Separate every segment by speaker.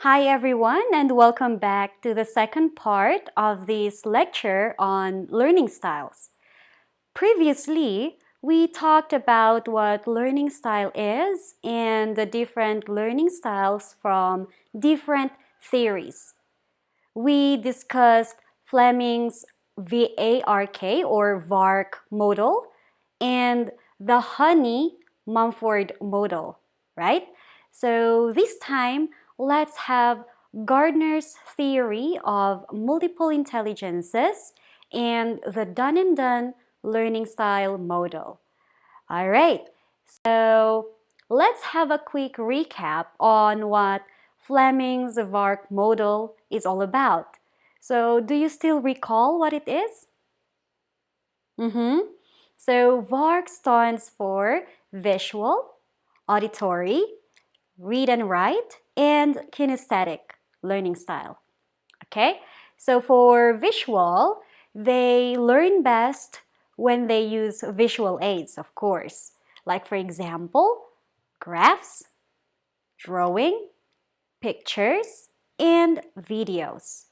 Speaker 1: Hi everyone, and welcome back to the second part of this lecture on learning styles. Previously, we talked about what learning style is and the different learning styles from different theories. We discussed Fleming's VARK or VARK model and the Honey-Mumford model, right? So this time, let's have Gardner's theory of multiple intelligences and the Dunn Dunn learning style model. All right, so let's have a quick recap on what Fleming's VARK model is all about. So do you still recall what it is? So VARK stands for visual, auditory, read and write, and kinesthetic learning style. Okay, so for visual, they learn best when they use visual aids, of course. Like for example, graphs, drawing, pictures, and videos.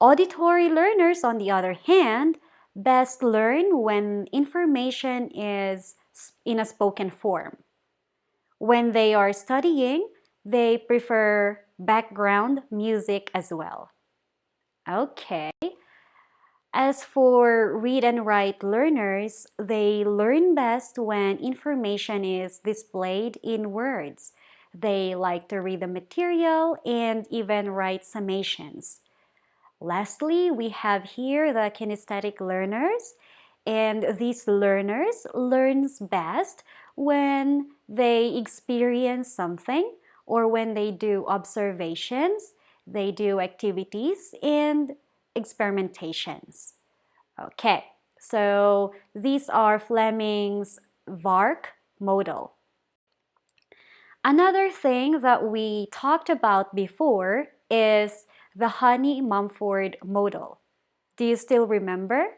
Speaker 1: Auditory learners, on the other hand, best learn when information is in a spoken form. When they are studying, they prefer background music as well. Okay. As for read and write learners, they learn best when information is displayed in words. They like to read the material and even write summations. Lastly, we have here the kinesthetic learners, and these learners learns best when they experience something or when they do observations, they do activities and experimentations. Okay, so these are Fleming's VARK model. Another thing that we talked about before is the Honey-Mumford model. Do you still remember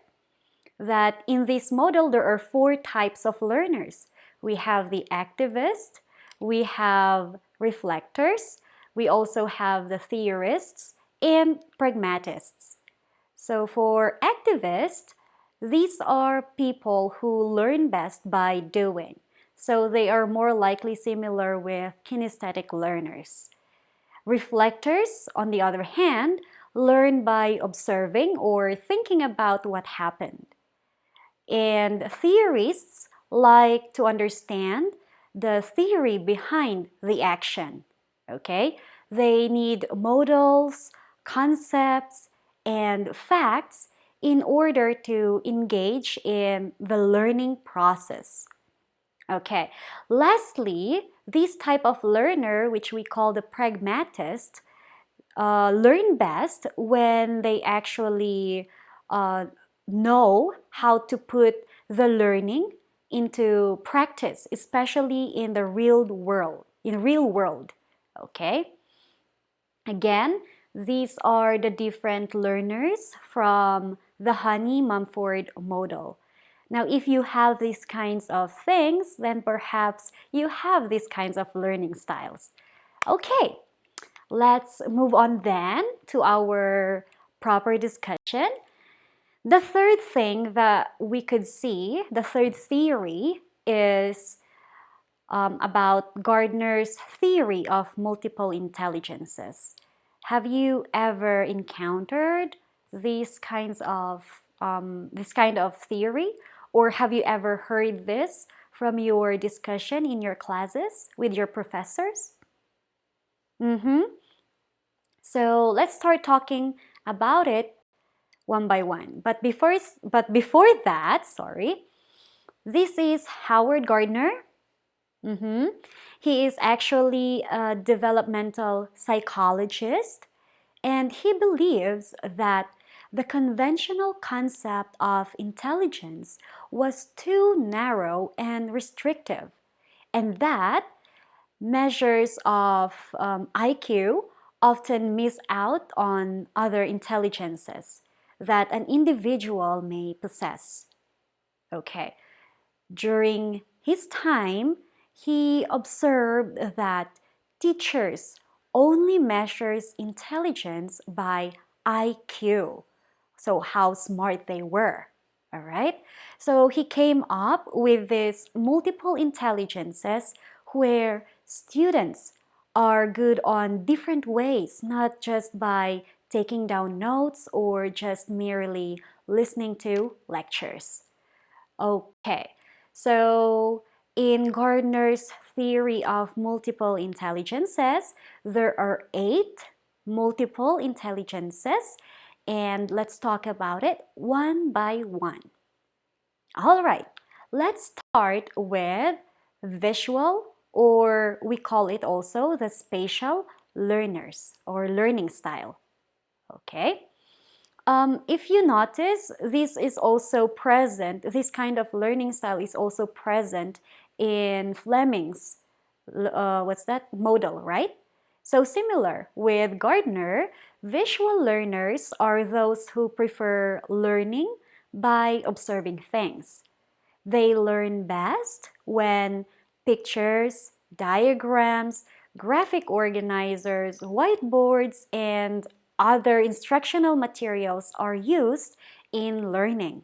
Speaker 1: that in this model there are 4 types of learners? We have the activist, we have reflectors, we also have the theorists, and pragmatists. So for activists, these are people who learn best by doing. So they are more likely similar with kinesthetic learners. Reflectors, on the other hand, learn by observing or thinking about what happened. And theorists like to understand the theory behind the action. Okay? They need models, concepts, and facts in order to engage in the learning process. Okay, lastly, this type of learner, which we call the pragmatist, learn best when they actually know how to put the learning into practice, especially in the real world. Okay. Again, these are the different learners from the Honey-Mumford model. Now, if you have these kinds of things, then perhaps you have these kinds of learning styles. Okay, let's move on then to our proper discussion. The third thing that we could see, the third theory, is about Gardner's theory of multiple intelligences. Have you ever encountered this kind of theory, or have you ever heard this from your discussion in your classes with your professors? So let's start talking about it one by one. But before that, this is Howard Gardner. He is actually a developmental psychologist, and he believes that the conventional concept of intelligence was too narrow and restrictive, and that measures of IQ often miss out on other intelligences that an individual may possess. Okay, during his time, he observed that teachers only measures intelligence by IQ, so how smart they were. All right? So he came up with these multiple intelligences where students are good on different ways, not just by taking down notes or just merely listening to lectures. Okay, so in Gardner's theory of multiple intelligences, there are 8 multiple intelligences, and let's talk about it one by one. All right, let's start with visual, or we call it also the spatial learners or learning style. Okay. If you notice, this is also present, this kind of learning style is also present in Fleming's, model, right? So similar with Gardner, visual learners are those who prefer learning by observing things. They learn best when pictures, diagrams, graphic organizers, whiteboards, and other instructional materials are used in learning.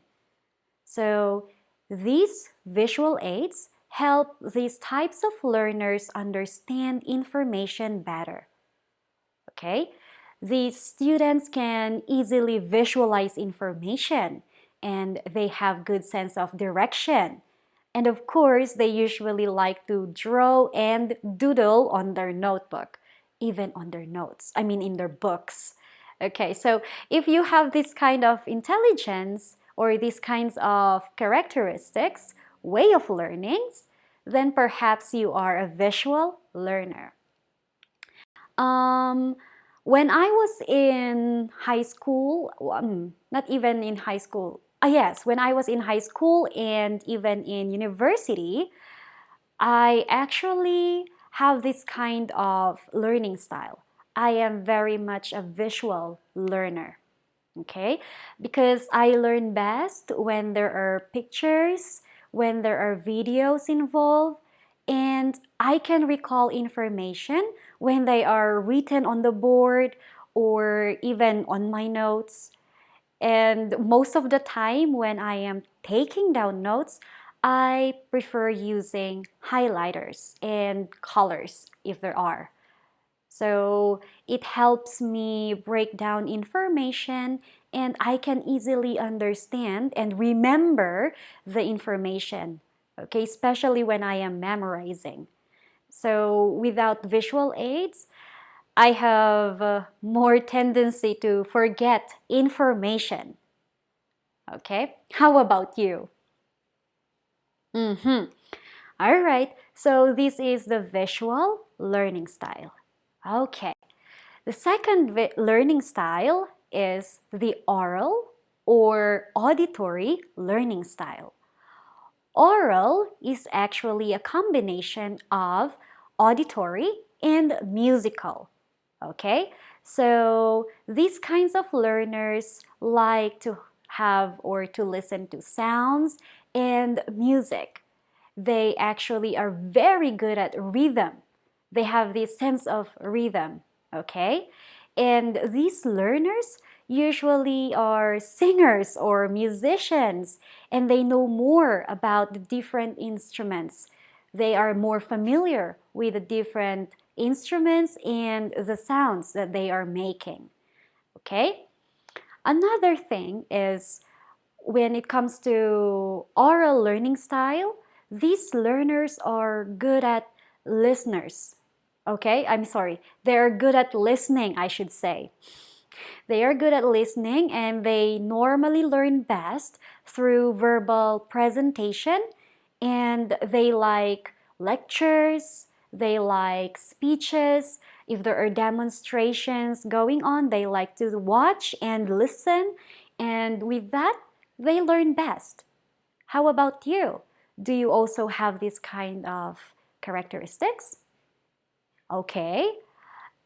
Speaker 1: So these visual aids help these types of learners understand information better. Okay? These students can easily visualize information and they have good sense of direction. And of course, they usually like to draw and doodle on their notebook, even on their notes, in their books. Okay, so if you have this kind of intelligence or these kinds of characteristics, way of learnings, then perhaps you are a visual learner. Um, when I was in high school, not even in high school, yes, when I was in high school and even in university, I actually have this kind of learning style. I am very much a visual learner, okay? Because I learn best when there are pictures, when there are videos involved, and I can recall information when they are written on the board or even on my notes. And most of the time when I am taking down notes, I prefer using highlighters and colors if there are. So it helps me break down information and I can easily understand and remember the information, okay, especially when I am memorizing. So without visual aids, I have more tendency to forget information. Okay, how about you? Mm-hmm. All right, so this is the visual learning style. Okay, the second learning style is the oral or auditory learning style. Oral is actually a combination of auditory and musical. Okay, so these kinds of learners like to have or to listen to sounds and music. They actually are very good at rhythm. They have this sense of rhythm, okay? And these learners usually are singers or musicians and they know more about the different instruments. They are more familiar with the different instruments and the sounds that they are making, okay? Another thing is when it comes to oral learning style, these learners are good at listeners. Okay, I'm sorry. They're good at listening, I should say. They are good at listening and they normally learn best through verbal presentation and they like lectures, they like speeches. If there are demonstrations going on, they like to watch and listen, and with that, they learn best. How about you? Do you also have this kind of characteristics? Okay.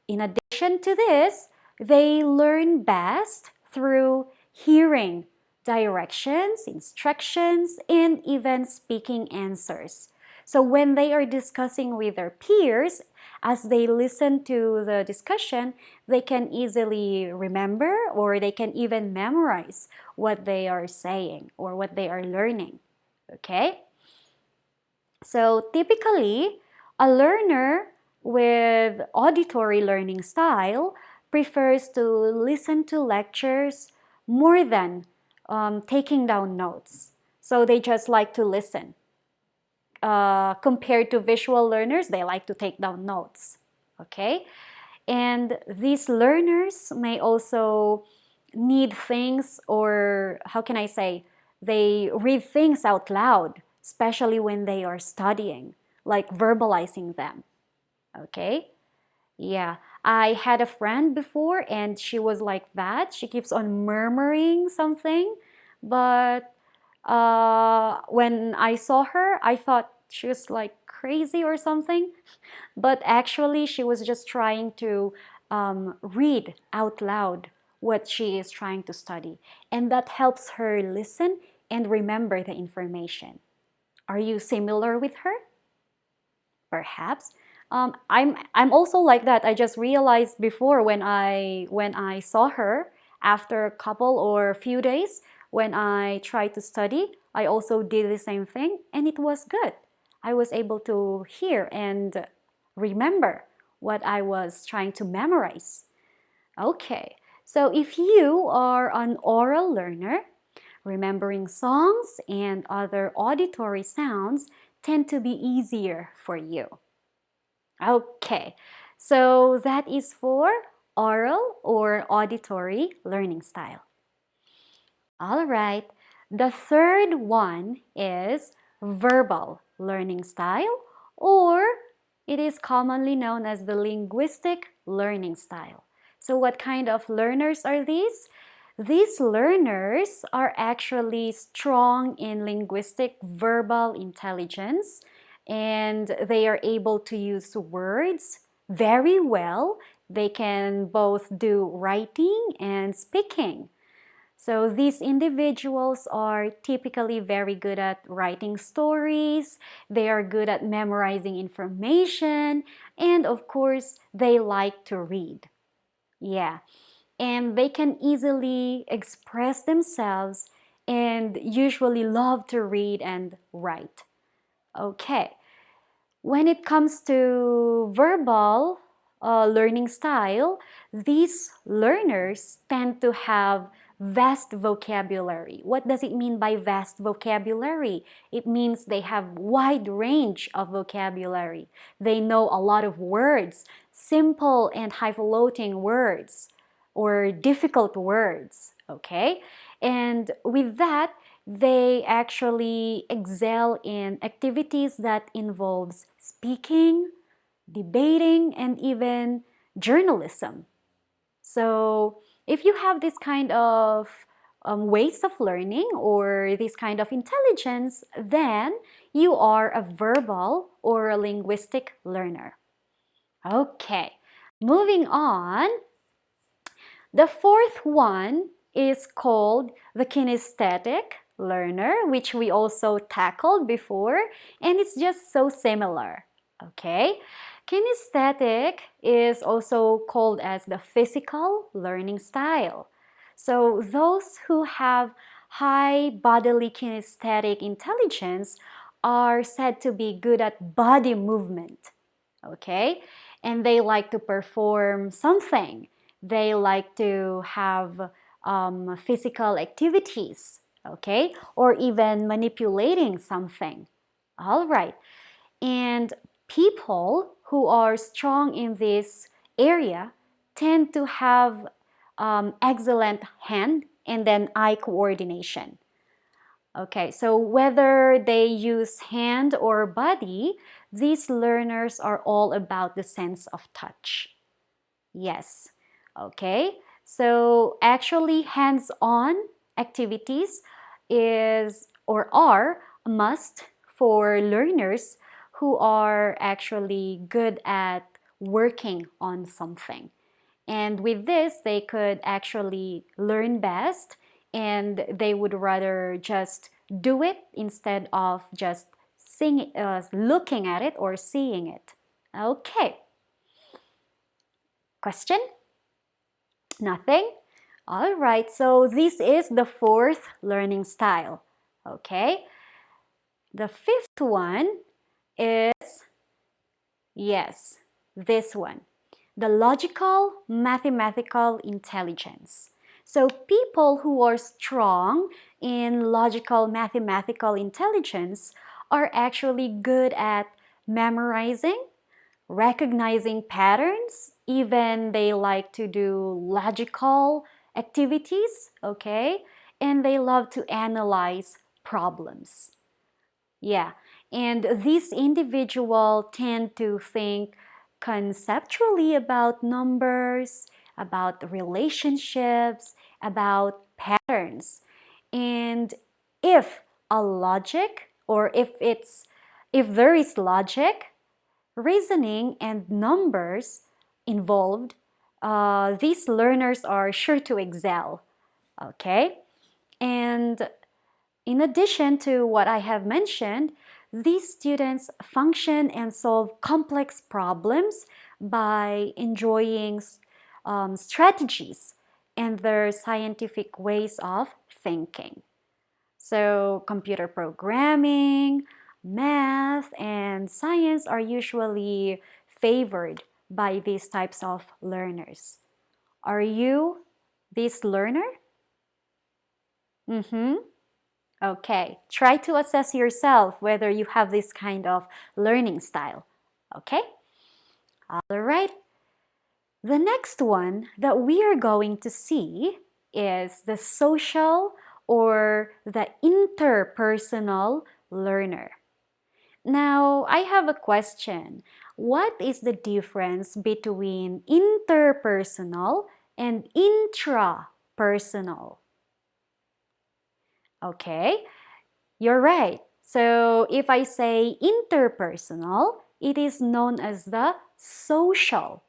Speaker 1: In addition to this, they learn best through hearing directions, instructions, and even speaking answers. So when they are discussing with their peers, as they listen to the discussion, they can easily remember or they can even memorize what they are saying or what they are learning. Okay? So typically, a learner with auditory learning style prefers to listen to lectures more than taking down notes. So they just like to listen. Compared to visual learners, they like to take down notes. Okay? And these learners may also need things, or how can I say, they read things out loud, especially when they are studying, like verbalizing them. Okay? Yeah. I had a friend before and she was like that. She keeps on murmuring something, but when I saw her, I thought she was like crazy or something. But actually, she was just trying to read out loud what she is trying to study. And that helps her listen and remember the information. Are you similar with her? Perhaps. I'm also like that. I just realized before when I saw her after a couple or a few days when I tried to study, I also did the same thing and it was good. I was able to hear and remember what I was trying to memorize. Okay, so if you are an oral learner, remembering songs and other auditory sounds tend to be easier for you. Okay, so that is for oral or auditory learning style. All right, the third one is verbal learning style, or it is commonly known as the linguistic learning style. So what kind of learners are these? These learners are actually strong in linguistic verbal intelligence and they are able to use words very well. They can both do writing and speaking. So these individuals are typically very good at writing stories, they are good at memorizing information, and of course, they like to read. Yeah, and they can easily express themselves and usually love to read and write. Okay, when it comes to verbal learning style, these learners tend to have vast vocabulary. What does it mean by vast vocabulary? It means they have wide range of vocabulary. They know a lot of words, simple and high-floating words, or difficult words, okay? And with that, they actually excel in activities that involves speaking, debating, and even journalism. So if you have this kind of ways of learning or this kind of intelligence, then you are a verbal or a linguistic learner. Okay, moving on. The fourth one is called the kinesthetic learner, which we also tackled before, and it's just so similar. Okay? Kinesthetic is also called as the physical learning style. So those who have high bodily kinesthetic intelligence are said to be good at body movement. Okay? And they like to perform something. They like to have physical activities, okay? Or even manipulating something. All right. And people who are strong in this area tend to have excellent hand and then eye coordination. Okay, so whether they use hand or body, these learners are all about the sense of touch. Yes, okay. So actually hands-on activities is or are a must for learners who are actually good at working on something. And with this, they could actually learn best and they would rather just do it instead of just looking at it or seeing it. Okay. Question? Nothing? All right, so this is the fourth learning style. Okay. The fifth one is, yes, this one. The logical mathematical intelligence. So people who are strong in logical mathematical intelligence are actually good at memorizing, recognizing patterns, even they like to do logical activities, okay? And they love to analyze problems. Yeah, and these individuals tend to think conceptually about numbers, about relationships, about patterns. And if a logic or if there is logic, reasoning and numbers involved, these learners are sure to excel. Okay? And in addition to what I have mentioned, these students function and solve complex problems by enjoying strategies and their scientific ways of thinking. So, computer programming, math, and science are usually favored by these types of learners. Are you this learner? Mm-hmm. Okay, try to assess yourself whether you have this kind of learning style. Okay? All right. The next one that we are going to see is the social or the interpersonal learner. Now, I have a question. What is the difference between interpersonal and intrapersonal? Okay, you're right. So if I say interpersonal, it is known as the social,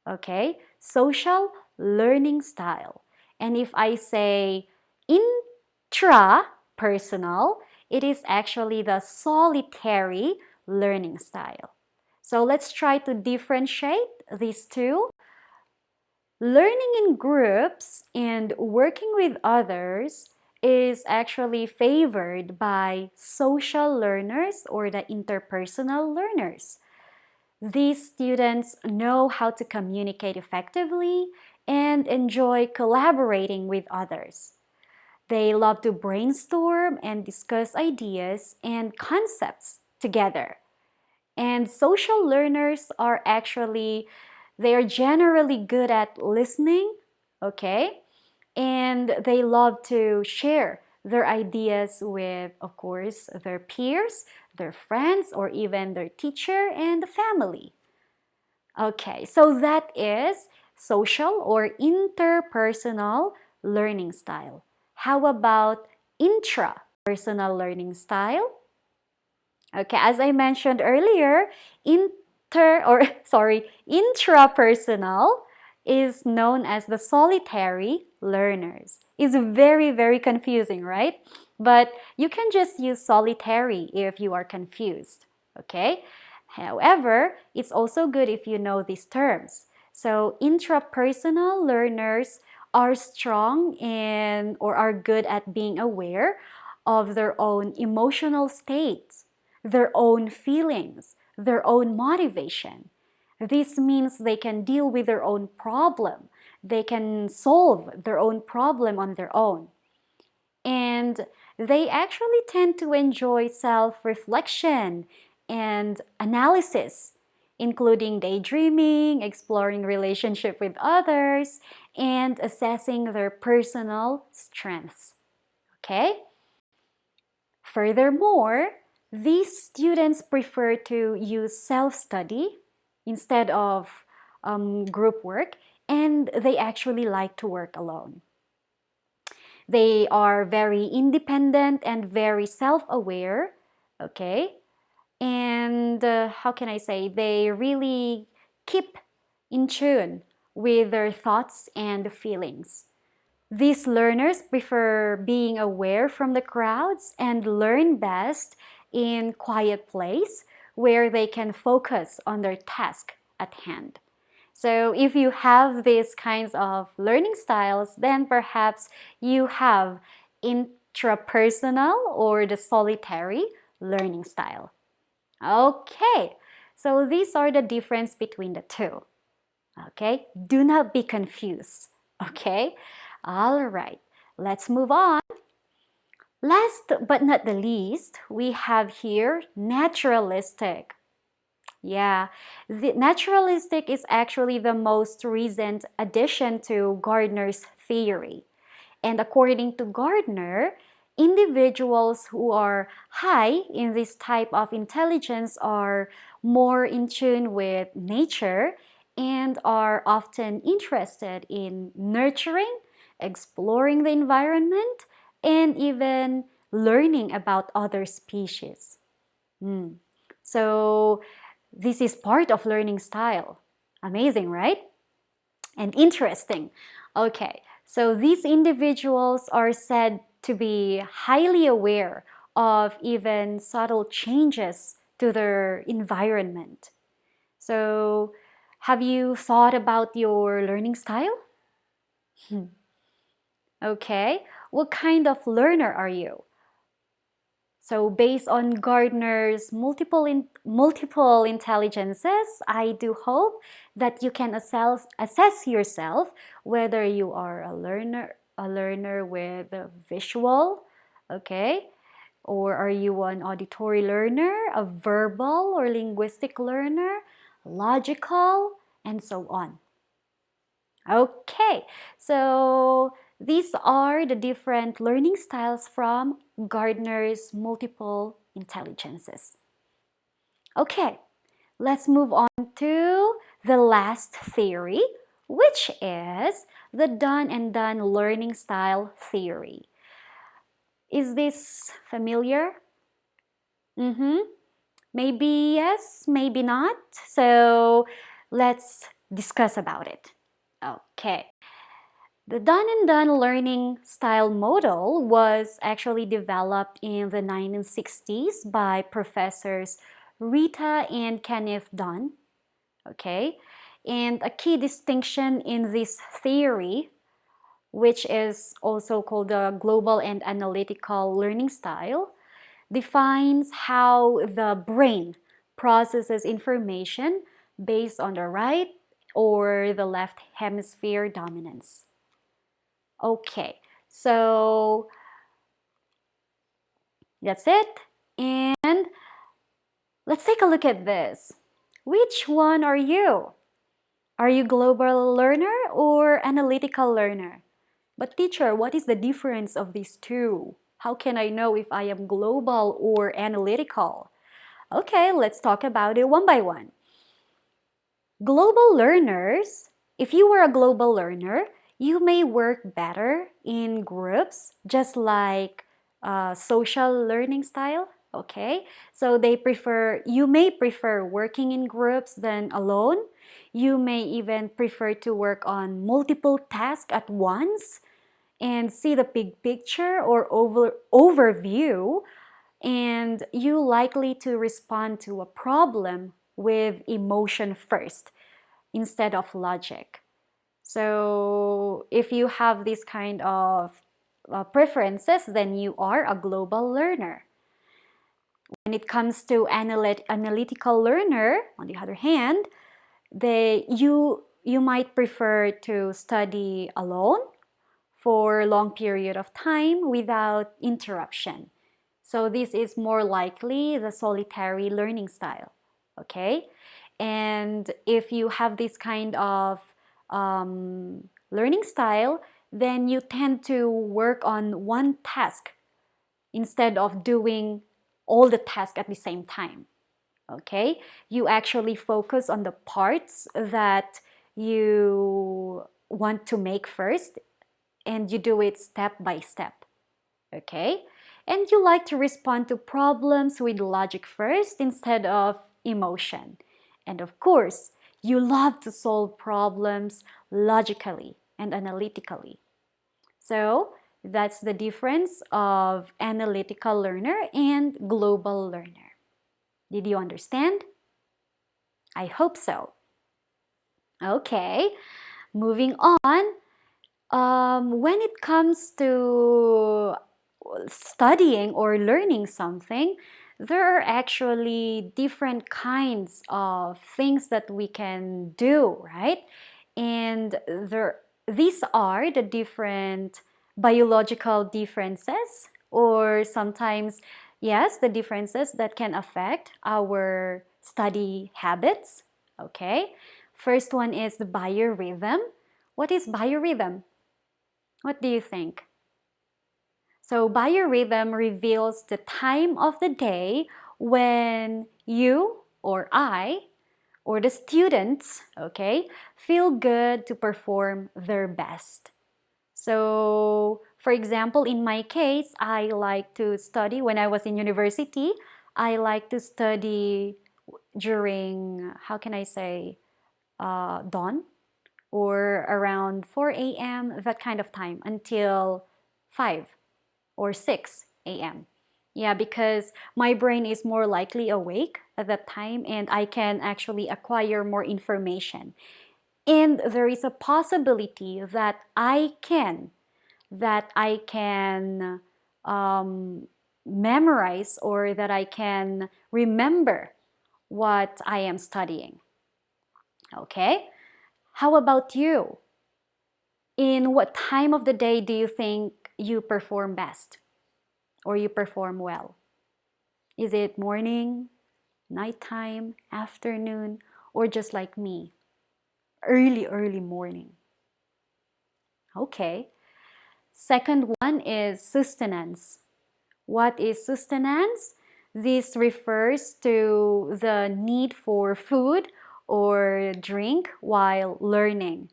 Speaker 1: okay, social learning style. And if I say intrapersonal, it is actually the solitary learning style. So let's try to differentiate these two. Learning in groups and working with others is actually favored by social learners or the interpersonal learners. These students know how to communicate effectively and enjoy collaborating with others. They love to brainstorm and discuss ideas and concepts together. And social learners are they are generally good at listening, okay? And they love to share their ideas with, of course, their peers, their friends, or even their teacher and the family. Okay, so that is social or interpersonal learning style. How about intrapersonal learning style? Okay, as I mentioned earlier, intrapersonal is known as the solitary learners. It's very, very confusing, right? But you can just use solitary if you are confused, okay? However, it's also good if you know these terms. So intrapersonal learners are strong in or are good at being aware of their own emotional states, their own feelings, their own motivation. This means they can deal with their own problem. They can solve their own problem on their own. And they actually tend to enjoy self-reflection and analysis, including daydreaming, exploring relationship with others, and assessing their personal strengths. Okay? Furthermore, these students prefer to use self-study instead of group work, and they actually like to work alone. They are very independent and very self-aware, okay? And how can I say? They really keep in tune with their thoughts and feelings. These learners prefer being aware from the crowds and learn best in quiet place where they can focus on their task at hand. So if you have these kinds of learning styles, then perhaps you have intrapersonal or the solitary learning style. Okay, so these are the difference between the two. Okay, do not be confused. Okay, all right, let's move on. Last but not the least, we have here naturalistic. Yeah, the naturalistic is actually the most recent addition to Gardner's theory. And according to Gardner, individuals who are high in this type of intelligence are more in tune with nature and are often interested in nurturing, exploring the environment, and even learning about other species. So this is part of learning style. Amazing, right? And interesting. Okay, so these individuals are said to be highly aware of even subtle changes to their environment. So, have you thought about your learning style? Okay, what kind of learner are you? So based on Gardner's multiple intelligences, I do hope that you can assess yourself whether you are a learner with a visual, okay, or are you an auditory learner, a verbal or linguistic learner, logical, and so on. Okay, so these are the different learning styles from Gardner's multiple intelligences. Okay, let's move on to the last theory, which is the Dunn and Dunn learning style theory. Is this familiar? Maybe yes, maybe not. So let's discuss about it. Okay. The Dunn and Dunn learning style model was actually developed in the 1960s by professors Rita and Kenneth Dunn. Okay, and a key distinction in this theory, which is also called the global and analytical learning style, defines how the brain processes information based on the right or the left hemisphere dominance. Okay, so that's it. And let's take a look at this. Which one are you? Are you global learner or analytical learner? But teacher, what is the difference of these two? How can I know if I am global or analytical? Okay, let's talk about it one by one. Global learners, if you were a global learner, you may work better in groups, just like social learning style. Okay, so you may prefer working in groups than alone. You may even prefer to work on multiple tasks at once and see the big picture or overview, and you likely to respond to a problem with emotion first instead of logic. So if you have this kind of preferences, then you are a global learner. When it comes to analytical learner, on the other hand, you might prefer to study alone for a long period of time without interruption. So this is more likely the solitary learning style, okay? And if you have this kind of learning style, then you tend to work on one task instead of doing all the tasks at the same time, okay? You actually focus on the parts that you want to make first, and you do it step by step, okay? And you like to respond to problems with logic first instead of emotion. And of course, you love to solve problems logically and analytically. So, That's the difference of analytical learner and global learner. Did you understand? I hope so. Okay, moving on. When it comes to studying or learning something, there are actually different kinds of things that we can do, right? And these are the different biological differences, or sometimes, yes, the differences that can affect our study habits. Okay, first one is the biorhythm. What is biorhythm? What do you think? So biorhythm reveals the time of the day when you or I or the students, okay, feel good to perform their best. So, for example, in my case, I like to study when I was in university. I like to study during, how can I say, dawn or around 4 a.m., that kind of time until 5 or 6 a.m. Yeah, because my brain is more likely awake at that time and I can actually acquire more information. And there is a possibility that I can memorize or that I can remember what I am studying. Okay? How about you? In what time of the day do you think you perform best or you perform well? Is it morning, nighttime, afternoon, or just like me, early morning? Okay. Second one is sustenance. What is sustenance? This refers to the need for food or drink while learning.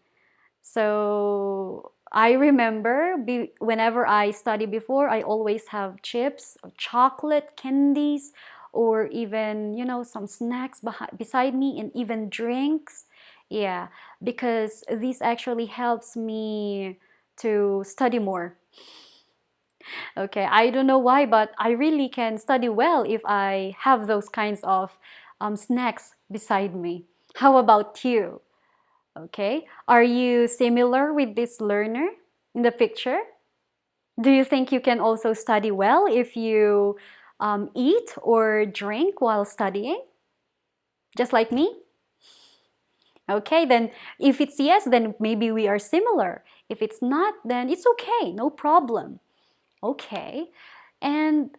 Speaker 1: So I remember whenever I study before, I always have chips, or chocolate, candies, or even, some snacks beside me and even drinks. Yeah, because this actually helps me to study more. Okay, I don't know why, but I really can study well if I have those kinds of snacks beside me. How about you? Okay, are you similar with this learner in the picture? Do you think you can also study well if you eat or drink while studying? Just like me? Okay, then if it's yes, then maybe we are similar. If it's not, then it's okay, no problem. Okay, and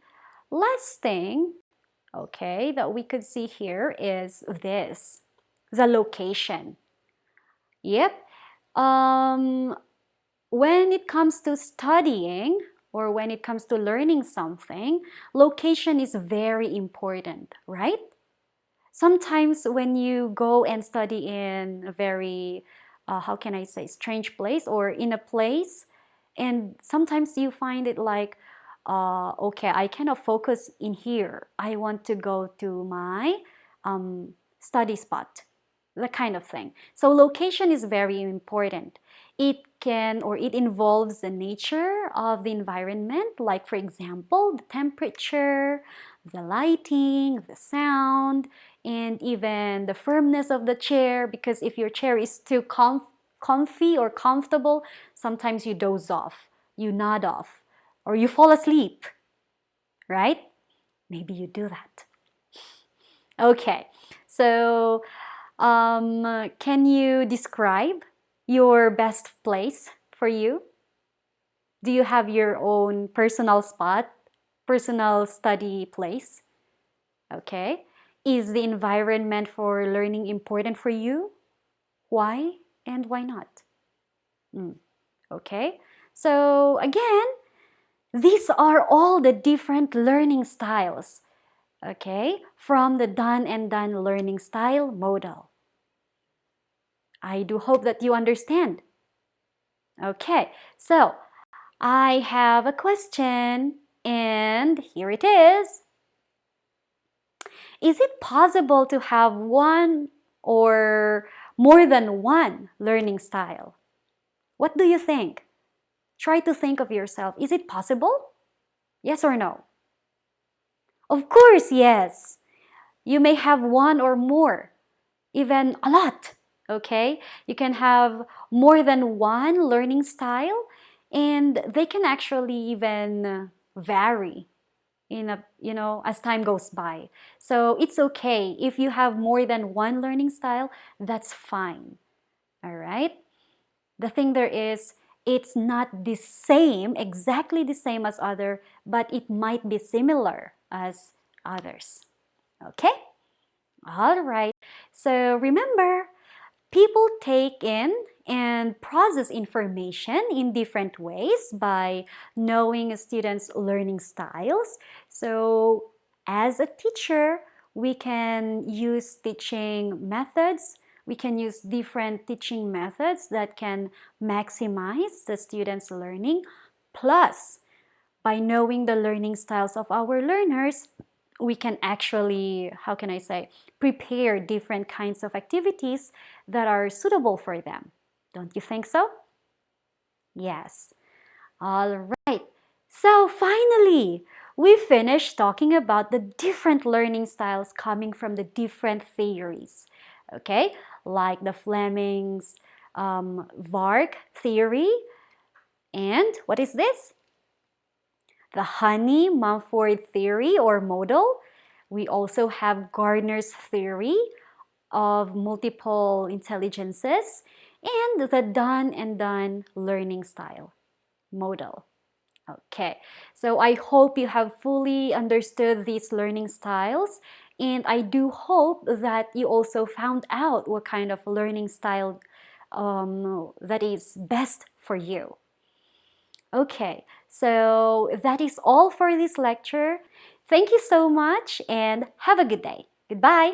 Speaker 1: last thing, okay, that we could see here is this, the location. Yep. Um, when it comes to studying or when it comes to learning something, location is very important, right? Sometimes when you go and study in a very, how can I say, strange place or in a place, and sometimes you find it like, okay, I cannot focus in here. I want to go to my study spot, that kind of thing. So location is very important. It involves the nature of the environment, like for example, the temperature, the lighting, the sound, and even the firmness of the chair, because if your chair is too comfy or comfortable, sometimes you doze off, you nod off, or you fall asleep, right? Maybe you do that. Okay, so can you describe your best place for you? Do you have your own personal spot, personal study place? Okay. Is the environment for learning important for you? Why and why not? Okay. So again, these are all the different learning styles, okay, from the Dunn and Dunn learning style model. I do hope that you understand. Okay, so I have a question, and here it is. Is it possible to have one or more than one learning style? What do you think? Try to think of yourself. Is it possible? Yes or no? Of course, yes. You may have one or more, even a lot, okay? You can have more than one learning style, and they can actually even vary in a, as time goes by. So it's okay if you have more than one learning style, that's fine. All right? The thing there is, it's not the same, exactly the same as other, but it might be similar as others. Okay? All right. So remember, people take in and process information in different ways by knowing a student's learning styles. So as a teacher, we can use teaching methods. We can use different teaching methods that can maximize the student's learning. Plus, by knowing the learning styles of our learners, we can actually, how can I say, prepare different kinds of activities that are suitable for them. Don't you think so? Yes. All right. So finally, we finished talking about the different learning styles coming from the different theories. Okay, like the Fleming's Vark theory, and what is this? The Honey-Mumford theory or model. We also have Gardner's theory of multiple intelligences and the Dunn and Dunn learning style model. Okay, so I hope you have fully understood these learning styles, and I do hope that you also found out what kind of learning style that is best for you. Okay, so that is all for this lecture. Thank you so much and have a good day. Goodbye.